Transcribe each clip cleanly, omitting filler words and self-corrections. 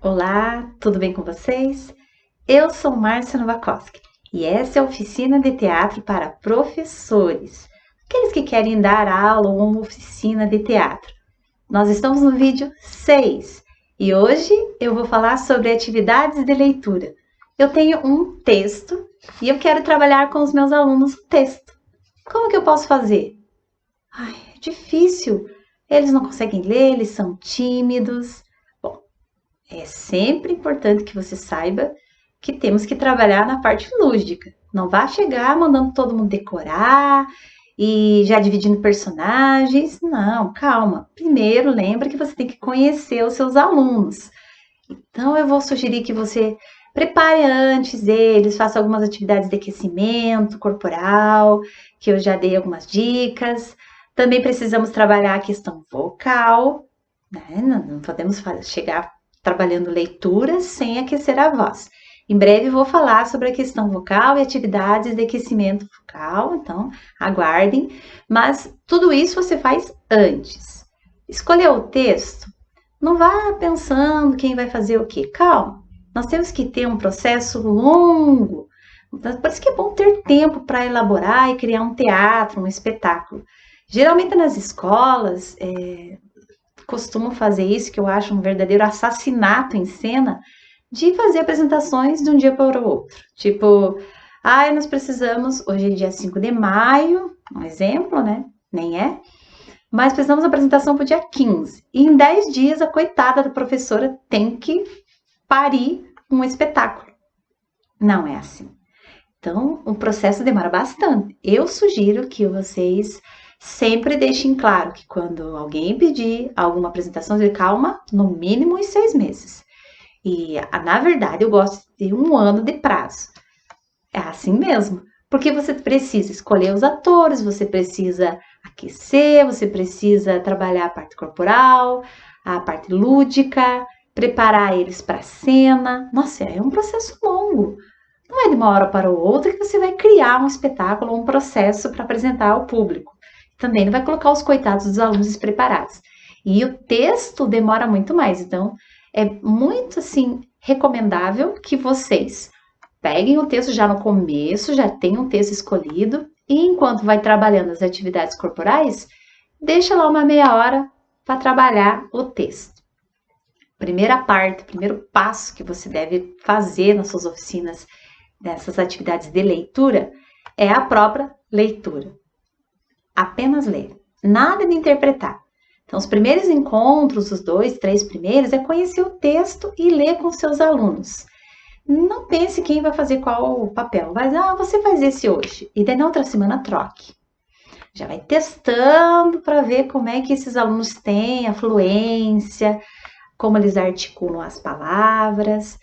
Olá, tudo bem com vocês? Eu sou Márcia Novakoski e essa é a oficina de teatro para professores, aqueles que querem dar aula ou uma oficina de teatro. Nós estamos no vídeo 6 e hoje eu vou falar sobre atividades de leitura. Eu tenho um texto e eu quero trabalhar com os meus alunos o texto. Como que eu posso fazer? É difícil. Eles não conseguem ler, eles são tímidos. É sempre importante que você saiba que temos que trabalhar na parte lúdica. Não vá chegar mandando todo mundo decorar e já dividindo personagens. Não, calma. Primeiro, lembra que você tem que conhecer os seus alunos. Então, eu vou sugerir que você prepare antes deles, faça algumas atividades de aquecimento corporal, que eu já dei algumas dicas. Também precisamos trabalhar a questão vocal, né? Não podemos chegar trabalhando leitura sem aquecer a voz. Em breve vou falar sobre a questão vocal e atividades de aquecimento vocal, então aguardem. Mas tudo isso você faz antes. Escolher o texto, não vá pensando quem vai fazer o quê. Calma, nós temos que ter um processo longo. Por isso que é bom ter tempo para elaborar e criar um teatro, um espetáculo. Geralmente nas escolas, costumam fazer isso, que eu acho um verdadeiro assassinato em cena, de fazer apresentações de um dia para o outro. Tipo, nós precisamos, hoje é dia 5 de maio, um exemplo, né? Nem é. Mas precisamos de apresentação para o dia 15. E em 10 dias, a coitada da professora tem que parir um espetáculo. Não é assim. Então, o processo demora bastante. Eu sugiro que vocês sempre deixem claro que quando alguém pedir alguma apresentação, de calma, no mínimo em 6 meses. E, na verdade, eu gosto de ter 1 ano de prazo. É assim mesmo. Porque você precisa escolher os atores, você precisa aquecer, você precisa trabalhar a parte corporal, a parte lúdica, preparar eles para a cena. Nossa, é um processo longo. Não é de uma hora para outra que você vai criar um espetáculo, um processo para apresentar ao público. Também não vai colocar os coitados dos alunos despreparados. E o texto demora muito mais, então é muito assim recomendável que vocês peguem o texto já no começo, já tenham um texto escolhido e enquanto vai trabalhando as atividades corporais, deixa lá uma meia hora para trabalhar o texto. Primeira parte, primeiro passo que você deve fazer nas suas oficinas, dessas atividades de leitura, é a própria leitura. Apenas ler, nada de interpretar. Então, os primeiros encontros, os 2, 3 primeiros, é conhecer o texto e ler com seus alunos. Não pense quem vai fazer qual papel. Você faz esse hoje. E daí na outra semana troque. Já vai testando para ver como é que esses alunos têm a fluência, como eles articulam as palavras.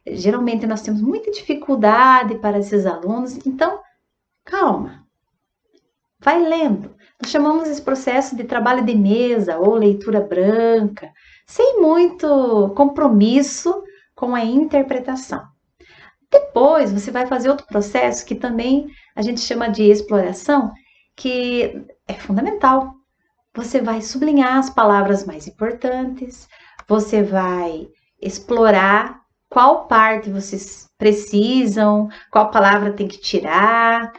Geralmente nós temos muita dificuldade para esses alunos. Então, calma. Vai lendo. Nós chamamos esse processo de trabalho de mesa ou leitura branca, sem muito compromisso com a interpretação. Depois, você vai fazer outro processo que também a gente chama de exploração, que é fundamental. Você vai sublinhar as palavras mais importantes, você vai explorar qual parte vocês precisam, qual palavra tem que tirar,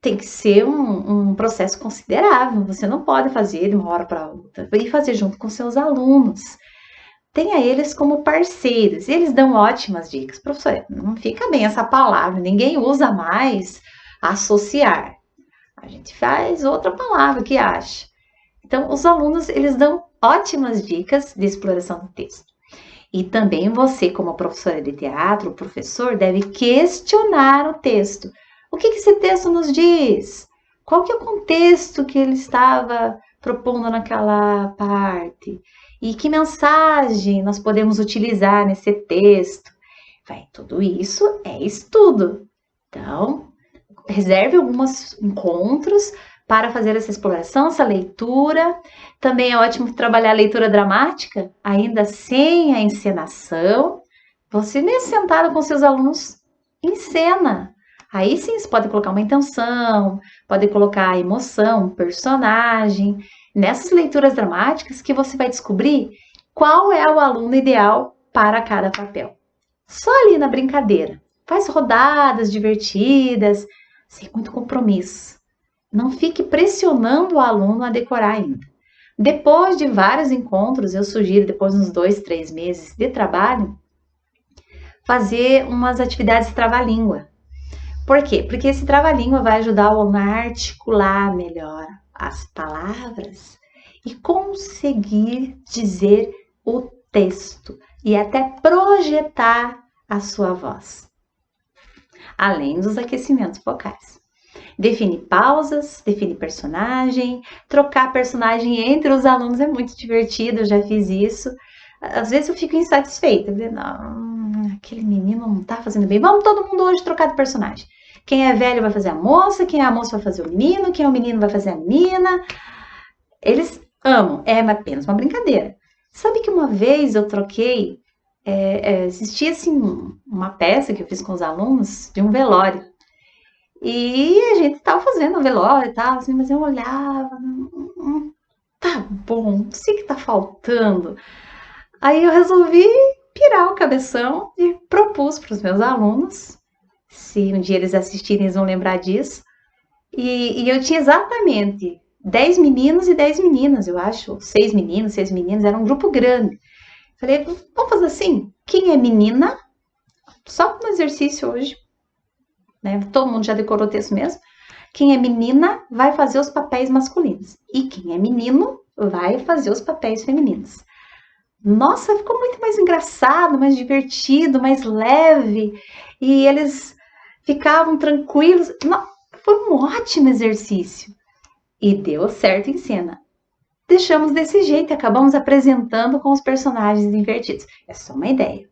tem que ser um processo considerável. Você não pode fazer de uma hora para outra e fazer junto com seus alunos. Tenha eles como parceiros. Eles dão ótimas dicas. Professor, não fica bem essa palavra. Ninguém usa mais associar. A gente faz outra palavra que acha. Então, os alunos, eles dão ótimas dicas de exploração do texto. E também você, como professora de teatro, professor, deve questionar o texto. O que esse texto nos diz? Qual que é o contexto que ele estava propondo naquela parte? E que mensagem nós podemos utilizar nesse texto? Tudo isso é estudo. Então, reserve alguns encontros para fazer essa exploração, essa leitura. Também é ótimo trabalhar a leitura dramática, ainda sem a encenação. Você mesmo sentado com seus alunos em cena. Aí sim, você pode colocar uma intenção, pode colocar a emoção, um personagem. Nessas leituras dramáticas que você vai descobrir qual é o aluno ideal para cada papel. Só ali na brincadeira. Faz rodadas divertidas, sem muito compromisso. Não fique pressionando o aluno a decorar ainda. Depois de vários encontros, eu sugiro, depois de uns 2, 3 meses de trabalho, fazer umas atividades trava-língua. Por quê? Porque esse trava-língua vai ajudar o aluno a articular melhor as palavras e conseguir dizer o texto e até projetar a sua voz, além dos aquecimentos vocais. Define pausas, define personagem, trocar personagem entre os alunos é muito divertido, eu já fiz isso. Às vezes eu fico insatisfeita, aquele menino não tá fazendo bem, vamos todo mundo hoje trocar de personagem. Quem é velho vai fazer a moça, quem é a moça vai fazer o menino, quem é o menino vai fazer a menina. Eles amam, é apenas uma brincadeira. Sabe que uma vez eu troquei, existia assim uma peça que eu fiz com os alunos de um velório. E a gente tava fazendo o velório e tal, assim, mas eu olhava, tá bom, não sei o que tá faltando. Aí eu resolvi pirar o cabeção e propus para os meus alunos, se um dia eles assistirem, eles vão lembrar disso. E eu tinha exatamente 10 meninos e 10 meninas, eu acho, 6 meninos, 6 meninas, era um grupo grande. Falei, vamos fazer assim, quem é menina, só um exercício hoje, né? Todo mundo já decorou o texto mesmo. Quem é menina vai fazer os papéis masculinos. E quem é menino vai fazer os papéis femininos. Nossa, ficou muito mais engraçado, mais divertido, mais leve. E eles ficavam tranquilos. Não, foi um ótimo exercício. E deu certo em cena. Deixamos desse jeito e acabamos apresentando com os personagens invertidos. É só uma ideia.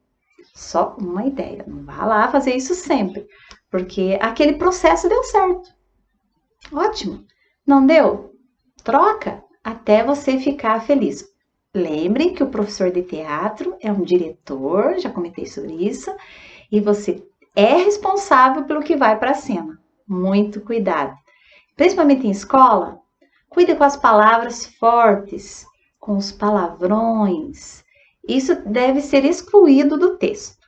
Só uma ideia. Não vá lá fazer isso sempre. Porque aquele processo deu certo. Ótimo. Não deu? Troca até você ficar feliz. Lembrem que o professor de teatro é um diretor, já comentei sobre isso, e você é responsável pelo que vai para a cena. Muito cuidado. Principalmente em escola, cuide com as palavras fortes, com os palavrões. Isso deve ser excluído do texto.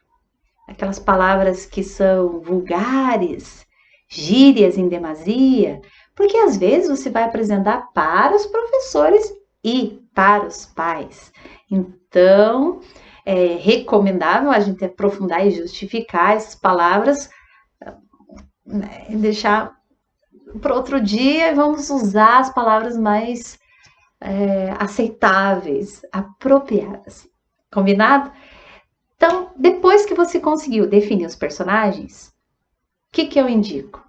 Aquelas palavras que são vulgares, gírias em demasia, porque às vezes você vai apresentar para os professores e para os pais. Então, é recomendável a gente aprofundar e justificar essas palavras, né, e deixar para outro dia e vamos usar as palavras mais aceitáveis, apropriadas. Combinado? Então, depois que você conseguiu definir os personagens, o que eu indico?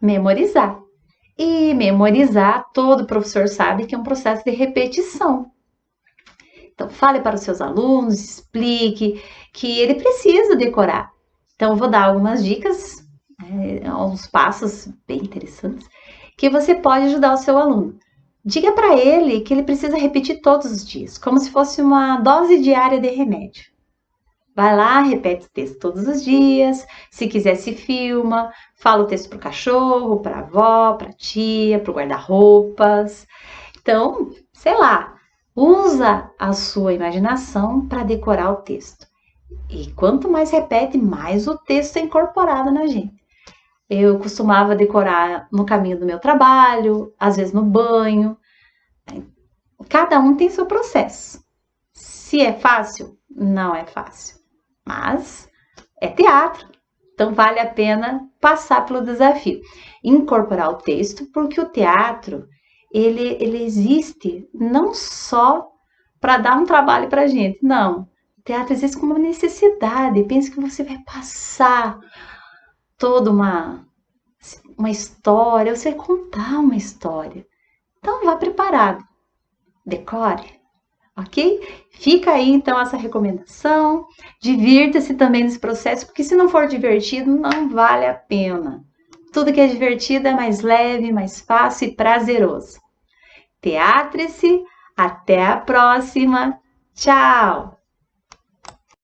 Memorizar. E memorizar, todo professor sabe que é um processo de repetição. Então, fale para os seus alunos, explique que ele precisa decorar. Então, eu vou dar algumas dicas, uns passos bem interessantes, que você pode ajudar o seu aluno. Diga para ele que ele precisa repetir todos os dias, como se fosse uma dose diária de remédio. Vai lá, repete o texto todos os dias, se quiser se filma, fala o texto para o cachorro, para a avó, para a tia, para o guarda-roupas. Então, sei lá, usa a sua imaginação para decorar o texto. E quanto mais repete, mais o texto é incorporado na gente. Eu costumava decorar no caminho do meu trabalho, às vezes no banho. Cada um tem seu processo. Se é fácil, não é fácil. Mas é teatro, então vale a pena passar pelo desafio. Incorporar o texto, porque o teatro, ele existe não só para dar um trabalho para a gente, não. O teatro existe como uma necessidade. Pense que você vai passar toda uma história, você vai contar uma história. Então vá preparado, decore. Ok? Fica aí então essa recomendação. Divirta-se também nesse processo, porque se não for divertido, não vale a pena. Tudo que é divertido é mais leve, mais fácil e prazeroso. Teatre-se. Até a próxima. Tchau!